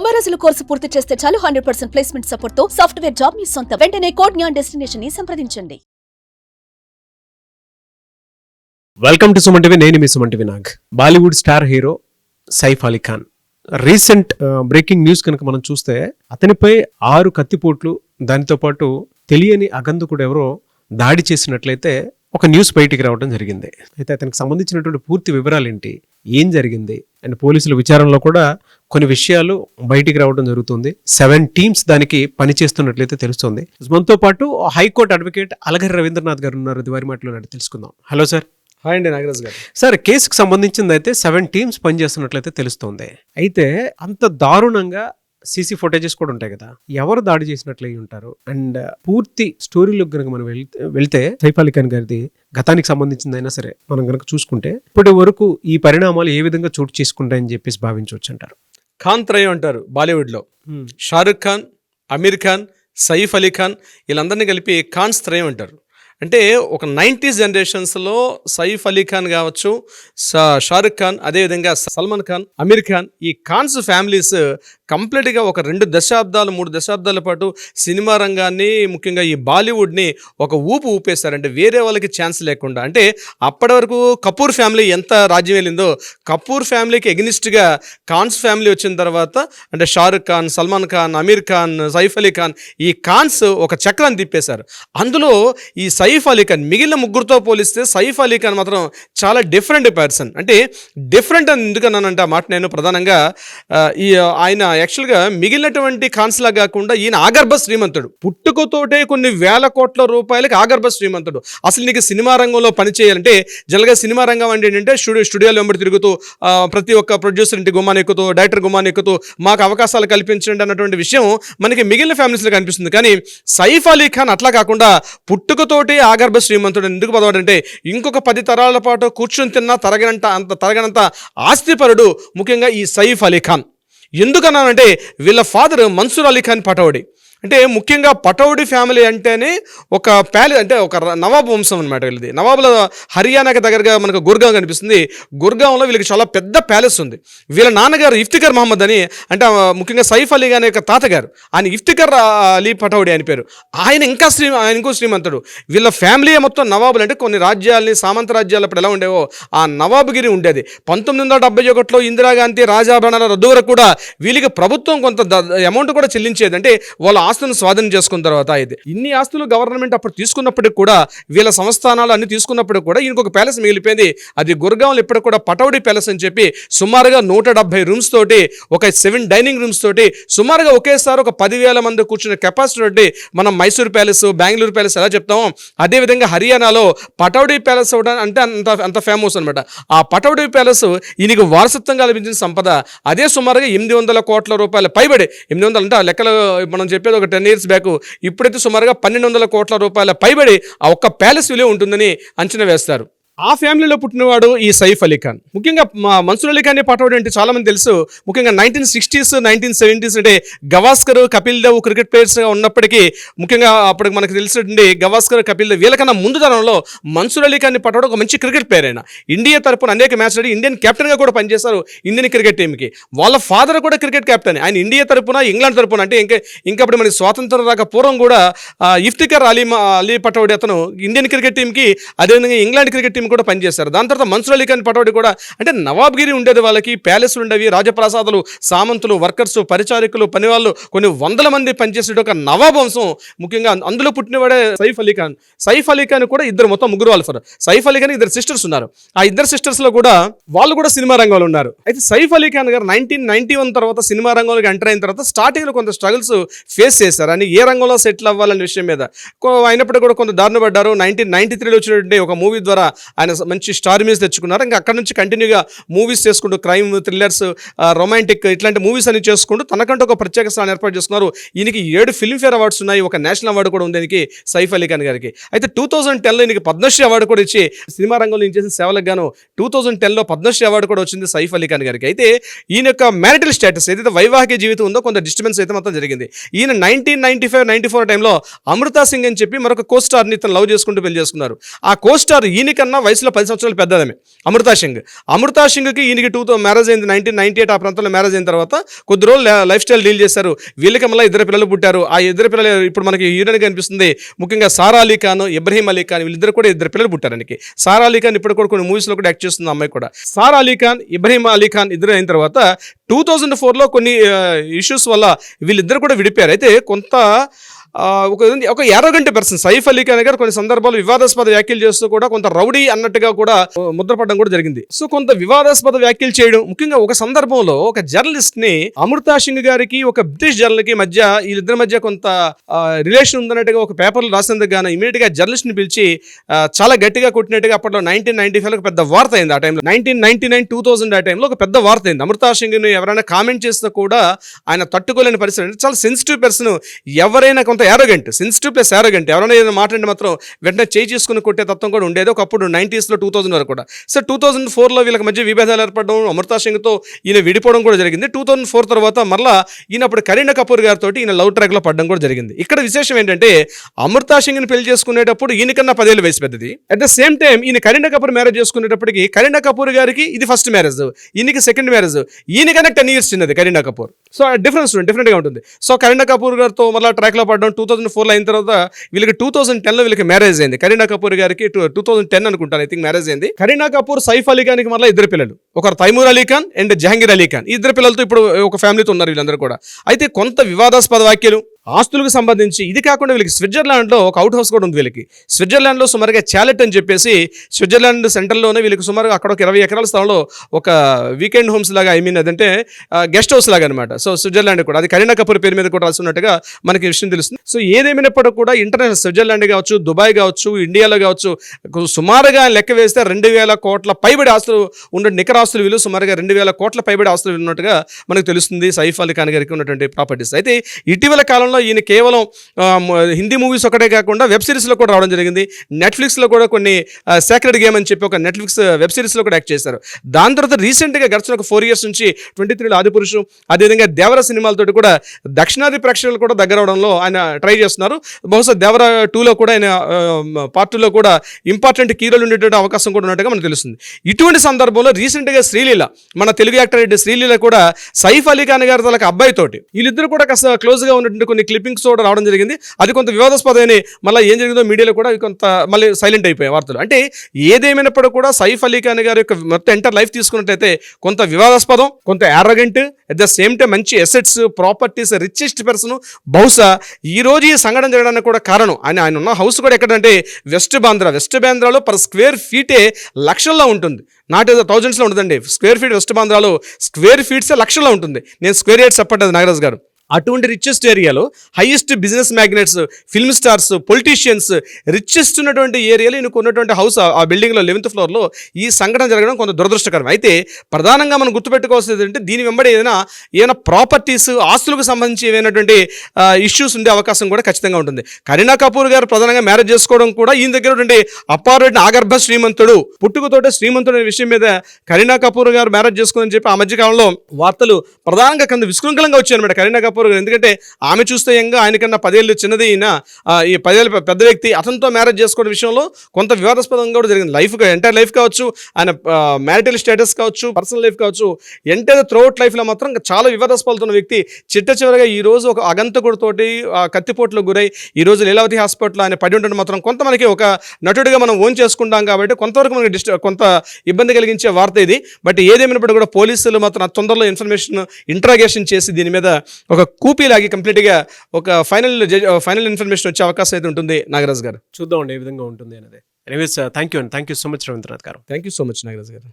90 రోజుల కోర్సు పూర్తి చేస్తే చాలు 100% ప్లేస్మెంట్ సపోర్ట్ తో సాఫ్ట్వేర్ జాబ్ మీ సొంతం. వెంటనే కోడ్ జ్ఞాన్ డెస్టినేషన్ ని సంప్రదించండి. Welcome to Suman TV. నేను మీ Suman TV Nag. Bollywood star hero Saif Ali Khan recent breaking news కనుక మనం చూస్తే అతనిపై 6 కత్తిపోట్లు, దానితో పాటు తెలియని అగంతకుడు ఎవరో దాడి చేసినట్లయితే ఒక న్యూస్ బయటికి రావడం జరిగింది. అయితే అతనికి సంబంధించినటువంటి పూర్తి వివరాలు ఏంటి, ఏం జరిగింది అండ్ పోలీసుల విచారణలో కూడా కొన్ని విషయాలు బయటికి రావడం జరుగుతుంది. 7 టీమ్స్ దానికి పనిచేస్తున్నట్లయితే తెలుస్తుంది. మనతో పాటు హైకోర్టు అడ్వకేట్ అలగరి రవీంద్రనాథ్ గారు ఉన్నారు. వారి మాటలో తెలుసుకుందాం. Hello sir. హాయ్ అండి నాగరాజ్ గారు. సార్, కేసుకు సంబంధించింది అయితే 7 టీమ్స్ పనిచేస్తున్నట్లయితే తెలుస్తుంది. అయితే అంత దారుణంగా సీసీ ఫుటేజెస్ కూడా ఉంటాయి కదా, ఎవరు దాడి చేసినట్లు అయి ఉంటారు అండ్ పూర్తి స్టోరీలోకి కనుక మనం వెళ్తే సైఫ్ అలీ ఖాన్ గారిది గతానికి సంబంధించిందైనా సరే మనం కనుక చూసుకుంటే ఇప్పటి వరకు ఈ పరిణామాలు ఏ విధంగా చోటు చేసుకుంటాయని చెప్పేసి భావించవచ్చు అంటారు? ఖాన్ త్రయం అంటారు బాలీవుడ్లో. షారుఖ్ ఖాన్, అమీర్ ఖాన్, సైఫ్ అలీ ఖాన్, వీళ్ళందరినీ కలిపి ఖాన్స్ త్రయం అంటారు. అంటే ఒక 90s జనరేషన్స్లో సైఫ్ అలీ ఖాన్ కావచ్చు, షారుఖ్ ఖాన్, అదేవిధంగా సల్మాన్ ఖాన్, అమీర్ ఖాన్, ఈ ఖాన్స్ ఫ్యామిలీస్ కంప్లీట్గా ఒక 2 దశాబ్దాలు 3 దశాబ్దాల పాటు సినిమా రంగాన్ని, ముఖ్యంగా ఈ బాలీవుడ్ని ఒక ఊపేశారు. అంటే వేరే వాళ్ళకి ఛాన్స్ లేకుండా. అంటే అప్పటి వరకు కపూర్ ఫ్యామిలీ ఎంత రాజ్యం వెళ్ళిందో, కపూర్ ఫ్యామిలీకి ఎగ్నిస్ట్గా ఖాన్స్ ఫ్యామిలీ వచ్చిన తర్వాత అంటే షారుఖ్ ఖాన్, సల్మాన్ ఖాన్, అమీర్ ఖాన్, సైఫ్ అలీ ఖాన్, ఈ ఖాన్స్ ఒక చక్రాన్ని తిప్పేశారు. అందులో ఈ సైఫ్ అలీ ఖాన్ మిగిలిన ముగ్గురుతో పోలిస్తే సైఫ్ అలీ ఖాన్ మాత్రం చాలా డిఫరెంట్ పర్సన్. అంటే డిఫరెంట్ అని ఎందుకన్నానంటే ఆ మాట నేను ప్రధానంగా ఆయన యాక్చువల్గా మిగిలినటువంటి ఖాన్స్లా కాకుండా ఈయన ఆగర్భ శ్రీమంతుడు. పుట్టుకతోటే కొన్ని వేల కోట్ల రూపాయలకి ఆగర్భ శ్రీమంతుడు. అసలు నీకు సినిమా రంగంలో పనిచేయాలంటే జనరల్గా సినిమా రంగం అంటే ఏంటంటే స్టూడియోలు వెంబడి తిరుగుతూ ప్రతి ఒక్క ప్రొడ్యూసర్ ఇంటి గుమ్మాన్ని ఎక్కుతూ, డైరెక్టర్ గుమ్మాన్ని ఎక్కుతూ మాకు అవకాశాలు కల్పించండి అన్నటువంటి విషయం మనకి మిగిలిన ఫ్యామిలీస్లో కనిపిస్తుంది. కానీ సైఫ్ అలీ ఖాన్ అట్లా కాకుండా పుట్టుకతోటి ఆగర్భ శ్రీమంతుడు. ఎందుకు పదవాడంటే ఇంకొక 10 తరాల పాటు కూర్చొని తిన్నా తరగనంత ఆస్తిపరుడు ముఖ్యంగా ఈ సైఫ్ అలీ ఖాన్. ఎందుకన్నానంటే వీళ్ళ ఫాదర్ మన్సూర్ అలీ ఖాన్ పటౌడీ. అంటే ముఖ్యంగా పటౌడీ ఫ్యామిలీ అంటేనే ఒక అంటే ఒక నవాబ్ వంశం అనమాట వీళ్ళది. నవాబుల హర్యానాకి దగ్గరగా మనకు గుర్గాం కనిపిస్తుంది. గుర్గాంలో వీళ్ళకి చాలా పెద్ద ప్యాలెస్ ఉంది. వీళ్ళ నాన్నగారు ఇఫ్తిఖర్ మహమ్మద్ అని, అంటే ముఖ్యంగా సైఫ్ అలీ ఖాన్ యొక్క తాతగారు, ఆయన ఇఫ్తిఖర్ అలీ పటౌడీ అని పేరు. ఆయన ఇంకో శ్రీమంతుడు. వీళ్ళ ఫ్యామిలీ మొత్తం నవాబులు. అంటే కొన్ని రాజ్యాలని, సామంత రాజ్యాలు అప్పుడు ఎలా ఉండేవో ఆ నవాబుగిరి ఉండేది. 1971లో ఇందిరాగాంధీ రాజాభరణాల రద్దు వరకు కూడా వీళ్ళకి ప్రభుత్వం కొంత అమౌంట్ కూడా చెల్లించేది. అంటే వాళ్ళ ఆస్తులను స్వాధీనం చేసుకున్న తర్వాత అయితే ఇన్ని ఆస్తులు గవర్నమెంట్ అప్పుడు తీసుకున్నప్పటికి కూడా, వీళ్ళ సంస్థానాలు అన్ని తీసుకున్నప్పటికి కూడా ఈయనకు ఒక ప్యాలెస్ మిగిలిపోయింది. అది గుర్గాంలో ఇప్పటికి కూడా పటౌడీ ప్యాలెస్ అని చెప్పి సుమారుగా 170 రూమ్స్ తోటి, ఒక 7 డైనింగ్ రూమ్స్ తోటి, సుమారుగా ఒకేసారి ఒక 10,000 మంది కూర్చునే కెపాసిటీ తోటి మనం మైసూర్ ప్యాలెస్, బెంగళూరు ప్యాలెస్ ఎలా చెప్తామో అదేవిధంగా హర్యానాలో పటౌడీ ప్యాలెస్ అంటే అంత ఫేమస్ అనమాట. ఆ పటౌడీ ప్యాలెస్ ఈయనకు వారసత్వంగా లభించిన సంపద. అదే సుమారుగా 800 కోట్ల రూపాయల పైబడి, 800 అంటే ఆ లెక్కలు మనం చెప్పేది ఒక 10 years బ్యాక్, ఇప్పుడైతే సుమారుగా 1200 కోట్ల రూపాయల పైబడి ఆ ఒక్క ప్యాలెస్ విలువ ఉంటుందని అంచనా వేస్తారు. ఆ ఫ్యామిలీలో పుట్టినవాడు ఈ సైఫ్ అలీ ఖాన్. ముఖ్యంగా మన్సూర్ అలీ ఖాన్ పటౌడీ అంటే చాలా మంది తెలుసు. ముఖ్యంగా 1960s 1970s అంటే గవాస్కర్, కపిల్ దేవ్ క్రికెట్ ప్లేయర్స్గా ఉన్నప్పటికీ, ముఖ్యంగా అప్పటికి మనకు తెలిసినటువంటి గవాస్కర్, కపిల్ దేవ్ వీళ్ళకన్నా ముందు తరంలో మన్సూర్ అలీ ఖాన్ పటౌడీ ఒక మంచి క్రికెట్ ప్లేయర్. అయినా ఇండియా తరపున అనేక మ్యాచ్ ఆడి ఇండియన్ కెప్టెన్గా కూడా పనిచేశారు ఇండియన్ క్రికెట్ టీంకి. వాళ్ళ ఫాదర్ కూడా క్రికెట్ కెప్టెన్. ఆయన ఇండియా తరపున, ఇంగ్లాండ్ తరపున, అంటే ఇంకప్పుడు మనకి స్వాతంత్రం రాక పూర్వం కూడా ఇఫ్తిఖర్ అలీ పటౌడీ అతను ఇండియన్ క్రికెట్ టీంకి, అదేవిధంగా ఇంగ్లాండ్ క్రికెట్ టీం కూడా పనిచేశారు. దాని తర్వాత మన్సూర్ అలీ ఖాన్ పటౌడీ కూడా అంటే నవాబ్గిరి ఉండేది, వాళ్ళకి ప్యాలెస్లు ఉండేవి, రాజప్రాసాదాలు, సామంతులు, వర్కర్స్, పరిచారికులు, పనివాళ్ళు, కొన్ని 100 మంది పనిచేసే ఒక నవాబ్ వంశం. ముఖ్యంగా అందులో పుట్టినవాడే సైఫ్ అలీ ఖాన్. సైఫ్ అలీ ఖాన్ కూడా మొత్తం 3 వాళ్ళు. సైఫ్ అలీ ఖాన్ 2 సిస్టర్స్ ఉన్నారు. ఆ 2 సిస్టర్స్లో కూడా వాళ్ళు కూడా సినిమా రంగంలో ఉన్నారు. అయితే సైఫ్ అలీ ఖాన్ గారు 1991 తర్వాత సినిమా రంగంలోకి ఎంటర్ అయిన తర్వాత స్టార్టింగ్లో కొంత స్ట్రగుల్స్ ఫేస్ చేశారు. అని ఏ రంగంలో సెటిల్ అవ్వాలనే విషయం మీద అయినప్పటికీ కూడా కొంత దారుణ పడ్డారు. 1993లో వచ్చినటువంటి ఒక మూవీ ద్వారా ఆయన మంచి స్టార్ ఇమేజ్ తెచ్చుకున్నారు. ఇంకా అక్కడ నుంచి కంటిన్యూగా మూవీస్ చేసుకుంటూ క్రైమ్, థ్రిల్లర్స్, రొమాంటిక్ ఇట్లాంటి మూవీస్ అన్ని చేసుకుంటూ తనకంటూ ఒక ప్రత్యేక స్థానం ఏర్పాటు చేసుకున్నారు. ఈయనకి 7 ఫిల్మ్ఫేర్ అవార్డ్స్ ఉన్నాయి, ఒక నేషనల్ అవార్డు కూడా ఉంది దీనికి సైఫ్ అలీ ఖాన్ గారికి. అయితే 2010లో ఈయనకి పద్మశ్రీ అవార్డు కూడా ఇచ్చి సినిమా రంగంలో ఈయన చేసిన సేవలకు గాను 2010లో పద్మశ్రీ అవార్డు కూడా వచ్చింది సైఫ్ అలీ ఖాన్ గారికి. అయితే ఈయన యొక్క మ్యారిటల్ స్టేటస్ ఏదైతే వైవాహిక జీవితం ఉందో కొంత డిస్టర్బెన్స్ అయితే మొత్తం జరిగింది. ఈయన 1995-94 టైంలో అమృతా సింగ్ అని చెప్పి మరొక కోస్టార్ని ఇతను లవ్ చేసుకుంటూ పెళ్లి చేసుకున్నారు. ఆ కోస్టార్ ఈయనకన్నా వయసులో 10 సంవత్సరాలు పెద్దదమే అమృతా సింగ్కి ఈయనకి మ్యారేజ్ అయింది 1998 ఆ ప్రాంతంలో మ్యారేజ్ అయిన తర్వాత కొద్ది రోజులు లైఫ్ స్టైల్ డీల్ చేశారు. వీళ్ళకి మళ్ళీ 2 పిల్లలు పుట్టారు. ఆ 2 పిల్లలు ఇప్పుడు మనకి హీరోయిన్గా కనిపిస్తుంది ముఖ్యంగా సారా అలీ ఖాన్, ఇబ్రహీం అలీ ఖాన్, వీళ్ళిద్దరు కూడా 2 పిల్లలు పుట్టారు ఆయనకి. సారా అలీ ఖాన్ ఇప్పుడు కూడా కొన్ని మూవీస్లో కూడా యాక్ట్ చేస్తుంది అమ్మాయి కూడా. సారా అలీ ఖాన్, ఇబ్రహీం అలీ ఖాన్ ఇద్దరు అయిన తర్వాత 2004లో కొన్ని ఇష్యూస్ వల్ల వీళ్ళిద్దరు కూడా విడిపోయారు. అయితే కొంత ఒక యారోగెంట్ పర్సన్ సైఫ్ అలీ ఖాన్ గారు కొన్ని సందర్భాలు వివాదాస్పద వ్యాఖ్యలు చేస్తూ కూడా కొంత రౌడీ అన్నట్టుగా కూడా ముద్రపడడం కూడా జరిగింది. సో కొంత వివాదాస్పద వ్యాఖ్యలు చేయడం, ముఖ్యంగా ఒక సందర్భంలో ఒక జర్నలిస్ట్ ని అమృతా సింగ్ గారికి ఒక బ్రిటిష్ జర్నలిస్ట్ మధ్య వీళ్ళిద్దరి మధ్య కొంత రిలేషన్ ఉందన్నట్టుగా ఒక పేపర్లు రాసినందుకు గాను ఇమీడియట్ గా జర్నలిస్ట్ ని పిలిచి చాలా గట్టిగా కొట్టినట్టుగా అప్పట్లో 1995 ఒక పెద్ద వార్త అయింది. ఆ టైంలో 1999-2000 ఆ టైంలో ఒక పెద్ద వార్త అయింది. అమృతా సింగ్ ని ఎవరైనా కామెంట్ చేస్తే కూడా ఆయన తట్టుకోలేని పరిస్థితి. చాలా సెన్సిటివ్ పర్సన్, ఎవరైనా కొంత యారోగెంట్, సెన్సిటివ్ ప్లస్ యారోగెంట్, ఎవరైనా ఏదైనా మాట్లాడి మాత్రం వెంటనే చేయి చేసుకుని కొట్టే తత్వం కూడా ఉండేది ఒకప్పుడు 90sలో 2000 వరకు కూడా. సో 2004లో వీళ్ళకి మధ్య విభేదాలు ఏర్పడడం, అమృతా సింగ్తో ఈయన విడిపోవడం కూడా జరిగింది. 2004 తర్వాత మరలా ఈయన అప్పుడు కరీనా కపూర్ గారితో ఈయన లవ్ ట్రాక్లో పడడం కూడా జరిగింది. ఇక్కడ విశేషం ఏంటంటే అమృతా సింగ్ని పెళ్లి చేసుకునేటప్పుడు ఈయనకన్నా 10 ఏళ్ళు వయసు పెద్దది. అట్ ద సేమ్ టైం ఈయన కరీనా కపూర్ మ్యారేజ్ చేసుకునేటప్పటికి కరీనా కపూర్ గారికి ఇది ఫస్ట్ మ్యారేజ్, ఈయనకి సెకండ్ మ్యారేజ్, ఈయనకన్నా 10 years చిన్నది కరీనా కపూర్. సో డిఫరెంట్గా ఉంటుంది. సో కరీనా కపూర్ గారితో మళ్ళీ ట్రాక్లో పడడం 2004లో అయిన తర్వాత వీళ్ళకి 2010లో వీళ్ళకి మ్యారేజ్ అయింది. కరీనా కపూర్ గారికి 2010 అనుకుంటాను, ఐ థింక్ మ్యారేజ్ అయింది. కరీనా కపూర్, సైఫ్ అలీ ఖాన్కి మళ్ళీ 2 పిల్లలు, ఒకరు తైమూర్ అలీ ఖాన్ అండ్ జహంగీర్ అలీ ఖాన్. 2 పిల్లలతో ఇప్పుడు ఒక ఫ్యామిలీతో ఉన్నారు వీళ్ళందరూ కూడా. అయితే కొంత వివాదాస్పద వ్యాఖ్యలు, ఆస్తులకు సంబంధించి, ఇది కాకుండా వీళ్ళకి స్విట్జర్లాండ్లో ఒక అవుట్ హౌస్ కూడా ఉంది. వీళ్ళకి స్విట్జర్లాండ్లో సుమారుగా చాలెట్ అని చెప్పేసి స్విట్జర్లాండ్ సెంట్రల్లోనే వీళ్ళకి సుమారుగా అక్కడ ఒక 20 ఎకరాల స్థలంలో ఒక వీకెండ్ హోమ్స్ లాగా, అదంటే గెస్ట్ హౌస్ లాగా అనమాట. సో స్విట్జర్లాండ్ కూడా అది కరీనా కపూర్ పేరు మీద కూడా రాసి ఉన్నట్టుగా మనకి విషయం తెలుస్తుంది. సో ఏదేమైనప్పటికీ కూడా ఇంటర్నేషనల్ స్విట్జర్లాండ్ కావచ్చు, దుబాయ్ కావచ్చు, ఇండియాలో కావచ్చు, సుమారుగా లెక్క వేస్తే 2000 కోట్ల పైబడి ఆస్తులు ఉన్న నికర ఆస్తులు విలువ సుమారుగా 2000 కోట్ల పైబడి ఆస్తులు ఉన్నట్టుగా మనకు తెలుస్తుంది సైఫ్ అలీ ఖాన్ గారికి ఉన్నటువంటి ప్రాపర్టీస్. అయితే ఇటీవల కాలంలో ఈయన కేవలం హిందీ మూవీస్ ఒకటే కాకుండా వెబ్ సిరీస్లో కూడా రావడం జరిగింది. నెట్ఫ్లిక్స్లో కూడా కొన్ని సేక్రెడ్ గేమ్ అని చెప్పి ఒక నెట్ఫ్లిక్స్ వెబ్ సిరీస్లో కూడా యాక్ట్ చేశారు. దాని తర్వాత రీసెంట్గా గడిచిన ఒక 4 years నుంచి 23లో ఆదిపురుషు, అదేవిధంగా దేవర సినిమాలతో కూడా దక్షిణాది ప్రేక్షకులు కూడా దగ్గర అవడంలో ఆయన ట్రై చేస్తున్నారు. బహుశా దేవర 2లో కూడా ఆయన పార్ట్ 2లో కూడా ఇంపార్టెంట్ కీరోలు ఉండేటువంటి అవకాశం కూడా ఉన్నట్టుగా మనకు తెలుస్తుంది. ఇటువంటి సందర్భంలో రీసెంట్గా శ్రీలీల, మన తెలుగు యాక్టర్ శ్రీలీల కూడా సైఫ్ అలీ ఖాన్ గారి తలకి అబ్బాయితోటి వీళ్ళిద్దరు కూడా కాస్త క్లోజ్గా ఉన్నటువంటి కొన్ని క్లిప్పింగ్స్ కూడా రావడం జరిగింది. అది కొంత వివాదాస్పదమైన, మళ్ళీ ఏం జరిగిందో మీడియాలో కూడా కొంత మళ్ళీ సైలెంట్ అయిపోయాయి వార్తలు. అంటే ఏదేమైనప్పటికీ కూడా సైఫ్ అలీ ఖాన్ గారి యొక్క మొత్తం ఎంటర్ లైఫ్ తీసుకున్నట్టయితే కొంత వివాదాస్పదం, కొంత arrogant, at the same time మంచి అసెట్స్, ప్రాపర్టీస్, రిచెస్ట్ పర్సన్. బహుశా ఈ రోజు ఈ సంఘటన జరగడానికి కూడా కారణం ఆయన ఉన్న హౌస్ కూడా ఎక్కడంటే వెస్ట్ బాంద్రాలో పర్ స్క్వేర్ ఫీటే లక్షల్లో ఉంటుంది. నాట్ ఏదో థౌజండ్స్లో ఉంటుందండి. స్క్వేర్ ఫీట్ వెస్ట్ బాంద్రాలో స్క్వేర్ ఫీట్సే లక్షల్లో ఉంటుంది. నేను స్క్వేర్ యార్డ్స్ చెప్పట్లేదు నాగరాజ్ గారు. అటువంటి రిచెస్ట్ ఏరియాలో highest business magnets, film stars, politicians, richest ఉన్నటువంటి ఏరియాలో ఈయనకు ఉన్నటువంటి హౌస్ ఆ బిల్డింగ్లో 11th floorలో ఈ సంఘటన జరగడం కొంత దురదృష్టకరం. అయితే ప్రధానంగా మనం గుర్తుపెట్టుకోవాల్సింది ఏంటంటే దీని వెంబడి ఏదైనా ప్రాపర్టీస్, ఆస్తులకు సంబంధించి ఏమైనటువంటి ఇష్యూస్ ఉండే అవకాశం కూడా ఖచ్చితంగా ఉంటుంది. కరీనా కపూర్ గారు ప్రధానంగా మ్యారేజ్ చేసుకోవడం కూడా ఈయన దగ్గర ఉన్నటువంటి అపారమైన ఆగర్భ శ్రీమంతుడు, పుట్టుకతోటే శ్రీమంతుడు అనే విషయం మీద కరీనా కపూర్ గారు మ్యారేజ్ చేసుకోవాలని చెప్పి ఆ మధ్యకాలంలో వార్తలు ప్రధానంగా కింద విశృంఖలంగా వచ్చాయన్నమాట. కరీనా కపూర్, ఎందుకంటే ఆమె చూస్తే యంగా, ఆయనకన్నా 10 ఏళ్ళు చిన్నది ఈయన, ఈ 10 ఏళ్ళ పెద్ద వ్యక్తి, అతనితో మ్యారేజ్ చేసుకోవడం విషయంలో కొంత వివాదాస్పదంగా కూడా జరిగింది. ఎంటైర్ లైఫ్ కావచ్చు, ఆయన మ్యారిటల్ స్టేటస్ కావచ్చు, పర్సనల్ లైఫ్ కావచ్చు, ఎంటైర్ త్రూఅవుట్ లైఫ్లో మాత్రం చాలా వివాదాస్పదాలతో ఉన్న వ్యక్తి చివరిగా ఈ రోజు ఒక అగంతకుడితోటి కత్తిపోట్లకు గురై ఈ రోజు లీలావతి హాస్పిటల్ ఆయన పడి ఉండడం మాత్రం కొంత మనకి ఒక నటుడిగా మనం ఓన్ చేసుకుంటాం కాబట్టి కొంతవరకు మనకి కొంత ఇబ్బంది కలిగించే వార్త ఇది. బట్ ఏదేమైనప్పుడు కూడా పోలీసులు మాత్రం తొందరలో ఇంట్రాగేషన్ చేసి దీని మీద ఒక కూపీలాగి కంప్లీట్గా ఒక ఫైనల్ ఇన్ఫర్మేషన్ వచ్చే అవకాశం అయితే ఉంటుంది నాగరాజ్ గారు. చూద్దామండి ఏ విధంగా ఉంటుంది అనేది. Anyways thank you so much Ravindranath గారు. Thank you so much Nagaraj గారు.